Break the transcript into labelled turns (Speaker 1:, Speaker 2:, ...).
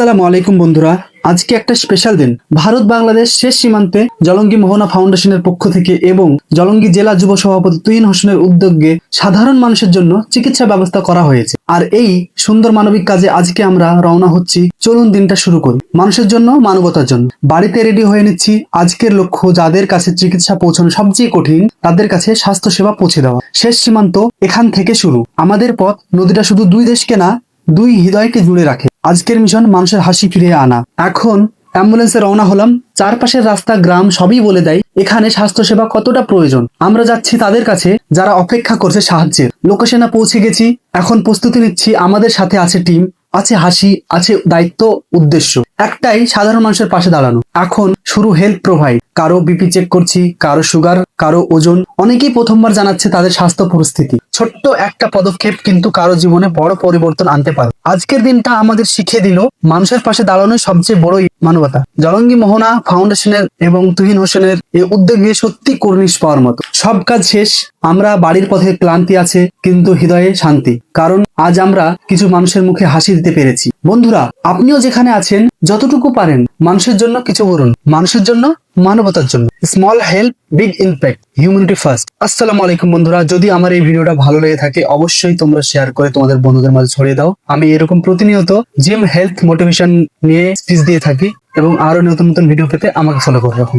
Speaker 1: আসসালামু আলাইকুম বন্ধুরা, আজকে একটা স্পেশাল দিন। ভারত বাংলাদেশ শেষ সীমান্তে জলঙ্গি মোহনা ফাউন্ডেশনের পক্ষ থেকে এবং জলঙ্গি জেলা যুব সভাপতি তুহিন হোসেনের উদ্যোগে সাধারণ মানুষের জন্য চিকিৎসা ব্যবস্থা করা হয়েছে। আর এই সুন্দর মানবিক কাজে আজকে আমরা রওনা হচ্ছি। চলুন দিনটা শুরু করি। মানুষের জন্য, মানবতার জন্য। বাড়িতে রেডি হয়ে নিচ্ছি। আজকের লক্ষ্য যাদের কাছে চিকিৎসা পৌঁছানো সবচেয়ে কঠিন, তাদের কাছে স্বাস্থ্য সেবা পৌঁছে দেওয়া। শেষ সীমান্ত এখান থেকে শুরু। আমাদের পথ, নদীটা শুধু দুই দেশকে না, দুই হৃদয়কে জুড়ে রাখে। আজকের মিশন মানুষের হাসি ফিরিয়ে আনা। এখন অ্যাম্বুলেন্সে রওনা হলাম। চারপাশের রাস্তা, গ্রাম সবই বলে দেয় এখানে স্বাস্থ্যসেবা কতটা প্রয়োজন। আমরা যাচ্ছি তাদের কাছে যারা অপেক্ষা করছে সাহায্যের। লোকেশনে পৌঁছে গেছি। এখন প্রস্তুতি নিচ্ছি। আমাদের সাথে আছে টিম, আছে হাসি, আছে দায়িত্ব, উদ্দেশ্য একটাই, সাধারণ মানুষের পাশে দাঁড়ানো। এখন শুরু হেলথ প্রোভাইড। কারো বিপি চেক করছি, কারো সুগার, কারো ওজন। অনেকেই প্রথমবার জানাচ্ছে তাদের স্বাস্থ্য পরিস্থিতি। ছোট্ট একটা পদক্ষেপ কিন্তু কারো জীবনে বড় পরিবর্তন আনতে পারে। আজকের দিনটা আমাদের শিখিয়ে দিল মানুষের পাশে দাঁড়ানোই সবচেয়ে বড় মানবতা। জলঙ্গি মোহনা ফাউন্ডেশনের এবং তুহিন হোসেনের এই উদ্যোগে সত্যি কর্নিশ পাওয়ার মতো। সব কাজ শেষ। আমরা বাড়ির পথে, ক্লান্তি আছে কিন্তু হৃদয়ে শান্তি, কারণ আজ আমরা কিছু মানুষের মুখে হাসি দিতে পেরেছি। বন্ধুরা, আপনিও যেখানে আছেন যতটুকু পারেন মানুষের জন্য কিছু করুন। মানুষের জন্য, মানবতার জন্য। Small help, big impact, humanity first. আসসালামু আলাইকুম বন্ধুরা, যদি আমার এই ভিডিওটা ভালো লেগে থাকে অবশ্যই তোমরা শেয়ার করে তোমাদের বন্ধুদের মাঝে ছড়িয়ে দাও। আমি এরকম প্রতিনিয়ত জিম, হেলথ, মোটিভেশন নিয়ে স্পিচ দিয়ে থাকি এবং আরো নতুন নতুন ভিডিও পেতে আমাকে ফলো করে রাখুন।